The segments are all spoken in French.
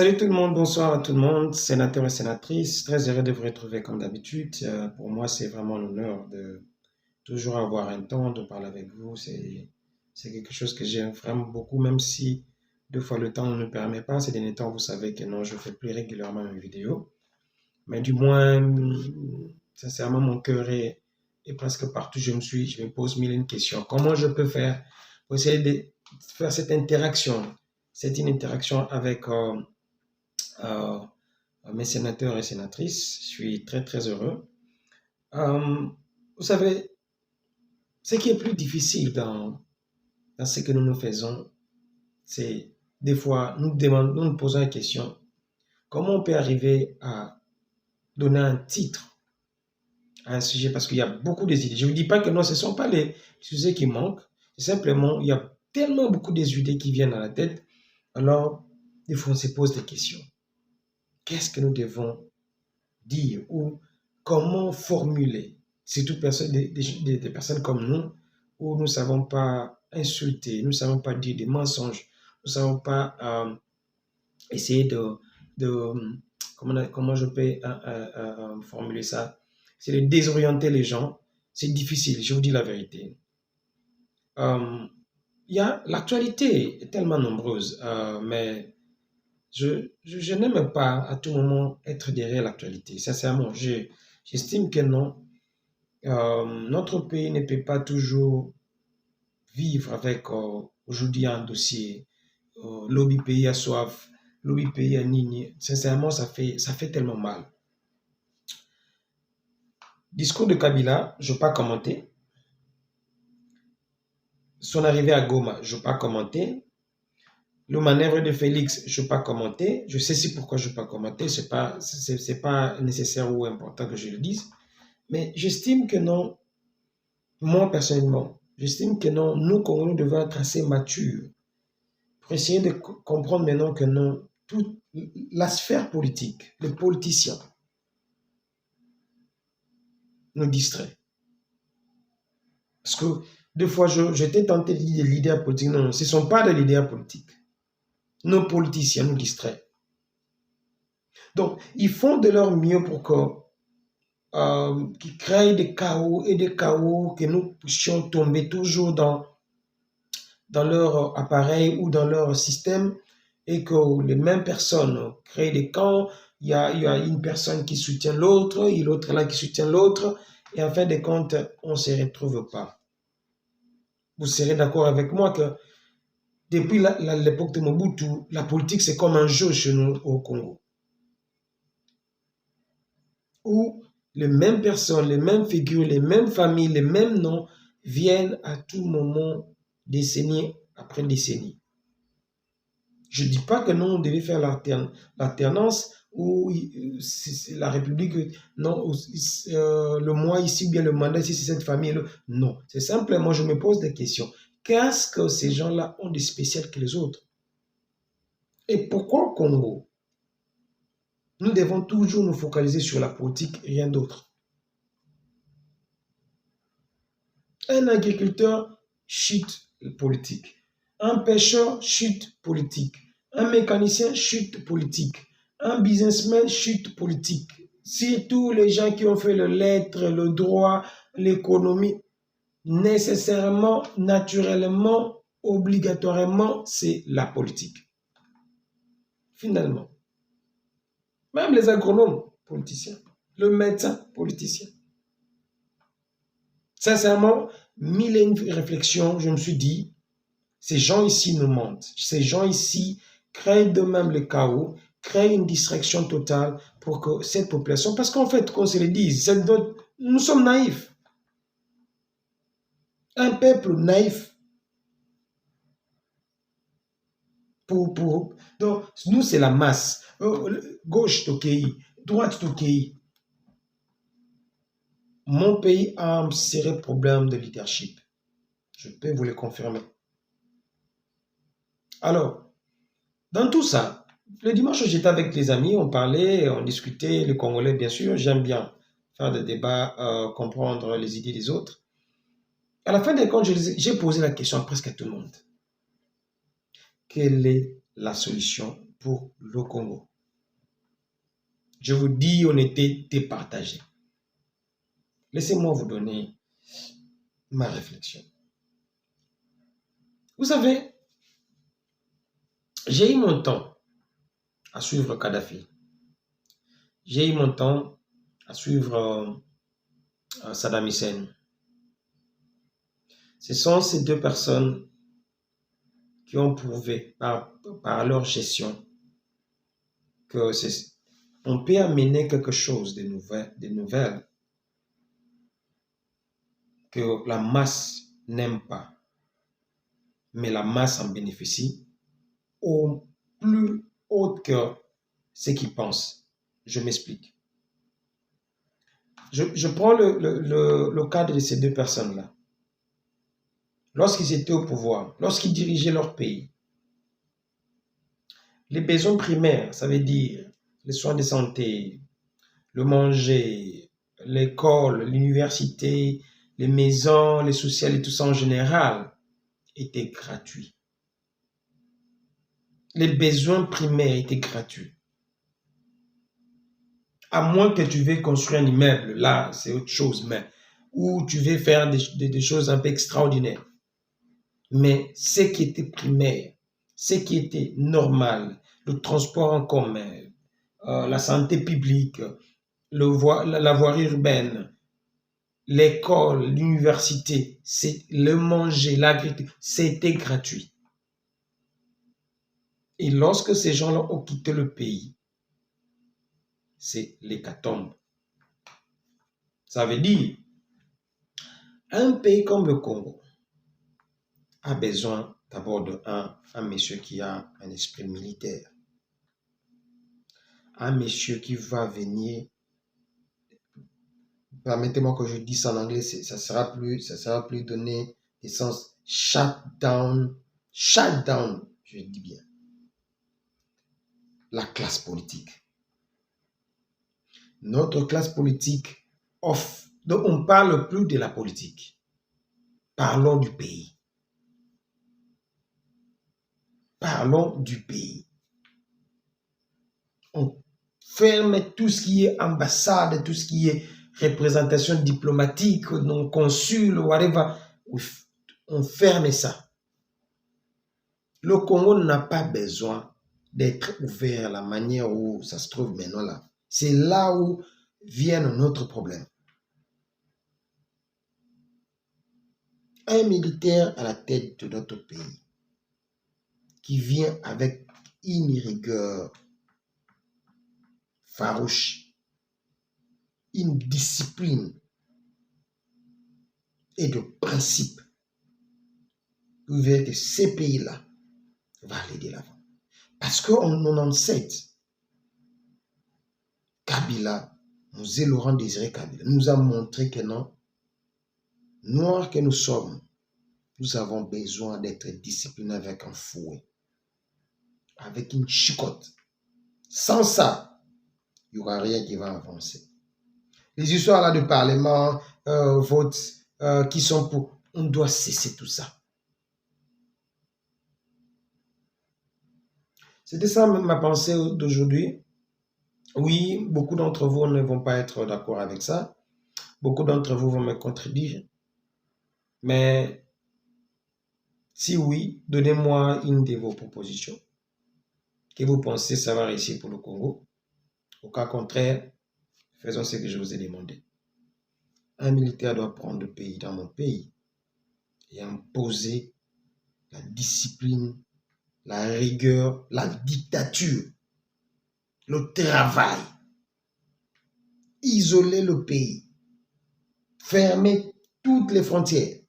Salut tout le monde, bonsoir à tout le monde, sénateurs et sénatrices. Très heureux de vous retrouver comme d'habitude. Pour moi, c'est vraiment l'honneur de toujours avoir un temps de parler avec vous. C'est quelque chose que j'aime vraiment beaucoup, même si deux fois le temps ne me permet pas. Ces derniers temps, vous savez que non, je fais plus régulièrement mes vidéos. Mais du moins, sincèrement, mon cœur est presque partout. Je me pose mille et une questions. Comment je peux faire pour essayer de faire cette interaction, cette interaction avec euh, mes sénateurs et sénatrices. Je suis très, très heureux. Euh, vous savez, ce qui est plus difficile dans ce que nous faisons, c'est des fois, nous nous posons la question, comment on peut arriver à donner un titre à un sujet, parce qu'il y a beaucoup d'idées. Je ne vous dis pas que non, ce ne sont pas les sujets qui manquent, c'est simplement, il y a tellement beaucoup d'idées qui viennent à la tête, alors, des fois, on se pose des questions. Qu'est-ce que nous devons dire ou comment formuler, surtout des personnes comme nous, où nous ne savons pas insulter, nous ne savons pas dire des mensonges, nous ne savons pas essayer de comment je peux formuler ça, c'est de désorienter les gens, c'est difficile, je vous dis la vérité. Euh, L'actualité est tellement nombreuse, mais je n'aime pas à tout moment être derrière l'actualité. Sincèrement, j'estime que non. Notre pays ne peut pas toujours vivre avec aujourd'hui un dossier, lobby pays à soif, lobby pays à nini. Sincèrement, ça fait tellement mal. Discours de Kabila, je ne vais pas commenter. Son arrivée à Goma, je ne vais pas commenter. Le manœuvre de Félix, je ne vais pas commenter. Je sais si pourquoi je ne vais pas commenter. C'est pas nécessaire ou important que je le dise. Mais j'estime que non, moi personnellement, j'estime que non, nous, Congolais, devons être assez matures pour essayer de comprendre maintenant que non, toute la sphère politique, les politiciens, nous distrait. Parce que deux fois, j'étais tenté de dire des leaders politiques. Non, ce ne sont pas des leaders politiques. Nos politiciens nous distraient. Donc, ils font de leur mieux pour qui créent des chaos et des chaos, que nous puissions tomber toujours dans leur appareil ou dans leur système et que les mêmes personnes créent des camps. Il y a une personne qui soutient l'autre et l'autre là qui soutient l'autre. Et en fin de compte, on ne se retrouve pas. Vous serez d'accord avec moi que depuis l'époque de Mobutu, la politique c'est comme un jeu chez nous au Congo. Où les mêmes personnes, les mêmes figures, les mêmes familles, les mêmes noms viennent à tout moment, décennie après décennie. Je ne dis pas que non, on devait faire l'alternance ou la République, non, le mois ici, bien le mandat ici, c'est cette famille. Non, c'est simplement, je me pose des questions. Qu'est-ce que ces gens-là ont de spécial que les autres? Et pourquoi au Congo, nous devons toujours nous focaliser sur la politique et rien d'autre? Un agriculteur, chute politique. Un pêcheur, chute politique. Un mécanicien, chute politique. Un businessman, chute politique. Surtout les gens qui ont fait le lettre, le droit, l'économie, nécessairement, naturellement, obligatoirement, c'est la politique. Finalement. Même les agronomes, politiciens. Le médecin, politicien. Sincèrement, mille et une réflexions, je me suis dit, ces gens ici nous mentent. Ces gens ici créent d'eux-mêmes le chaos, créent une distraction totale pour que cette population, parce qu'en fait, qu'on se le dise, nous sommes naïfs. Un peuple naïf. Donc, nous, c'est la masse. Gauche, Tokei, droite, Tokei. Mon pays a un sérieux problème de leadership. Je peux vous le confirmer. Alors, dans tout ça, le dimanche, j'étais avec les amis, on parlait, on discutait, les Congolais, bien sûr, j'aime bien faire des débats, comprendre les idées des autres. À la fin des comptes, j'ai posé la question à presque tout le monde. Quelle est la solution pour le Congo. Je vous dis, on était départagés. Laissez-moi vous donner ma réflexion. Vous savez, j'ai eu mon temps à suivre Kadhafi. J'ai eu mon temps à suivre Saddam Hussein. Ce sont ces deux personnes qui ont prouvé par leur gestion que on peut amener quelque chose de nouvelles que la masse n'aime pas, mais la masse en bénéficie au plus haut que ce qu'ils pensent. Je m'explique. Je prends le cadre de ces deux personnes-là. Lorsqu'ils étaient au pouvoir, lorsqu'ils dirigeaient leur pays, les besoins primaires, ça veut dire les soins de santé, le manger, l'école, l'université, les maisons, les sociales et tout ça en général, étaient gratuits. Les besoins primaires étaient gratuits. À moins que tu veuilles construire un immeuble, là, c'est autre chose, mais où tu veux faire des choses un peu extraordinaires. Mais ce qui était primaire, ce qui était normal, le transport en commun, la santé publique, la voirie urbaine, l'école, l'université, c'est le manger, l'agriculture, c'était gratuit. Et lorsque ces gens-là ont quitté le pays, c'est l'hécatombe. Ça veut dire, un pays comme le Congo a besoin d'abord d'un monsieur qui a un esprit militaire, un monsieur qui va venir, permettez-moi que je dise ça en anglais, ça sera plus donné le sens shut down, je dis bien, la classe politique. Notre classe politique offre, donc on ne parle plus de la politique, parlons du pays. Parlons du pays. On ferme tout ce qui est ambassade, tout ce qui est représentation diplomatique, non consul, whatever. On ferme ça. Le Congo n'a pas besoin d'être ouvert à la manière où ça se trouve maintenant là. C'est là où vient notre problème. Un militaire à la tête de notre pays qui vient avec une rigueur farouche, une discipline et de principe, vous verrez que ces pays-là vont aller de l'avant. Parce qu'en 1997, Kabila, Mzee Laurent Désiré Kabila, nous a montré que non, noirs que nous sommes, nous avons besoin d'être disciplinés avec un fouet, avec une chicotte. Sans ça, il n'y aura rien qui va avancer. Les histoires là de parlement, votes, qui sont pour... On doit cesser tout ça. C'était ça ma pensée d'aujourd'hui. Oui, beaucoup d'entre vous ne vont pas être d'accord avec ça. Beaucoup d'entre vous vont me contredire. Mais si oui, donnez-moi une de vos propositions que vous pensez ça va réussir pour le Congo. Au cas contraire, faisons ce que je vous ai demandé. Un militaire doit prendre le pays dans mon pays et imposer la discipline, la rigueur, la dictature, le travail. Isoler le pays. Fermer toutes les frontières.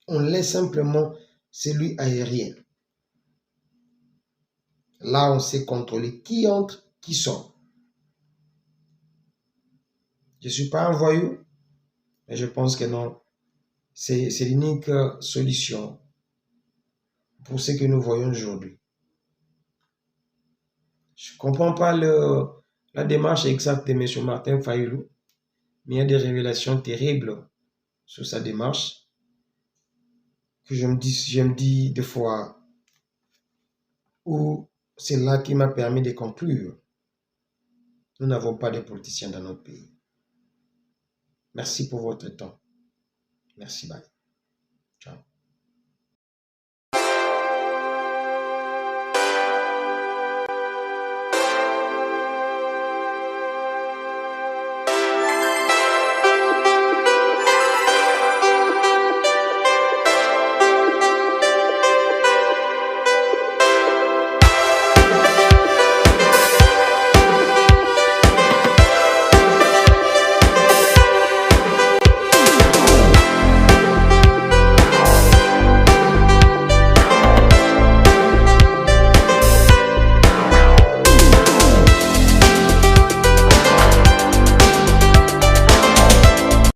On laisse simplement celui aérien. Là, on sait contrôler qui entre, qui sort. Je ne suis pas un voyou, mais je pense que non. C'est l'unique solution pour ce que nous voyons aujourd'hui. Je ne comprends pas la démarche exacte de M. Martin Fayulu, mais il y a des révélations terribles sur sa démarche que je me dis des fois, où c'est là qui m'a permis de conclure. Nous n'avons pas de politiciens dans notre pays. Merci pour votre temps. Merci, bye. Ciao.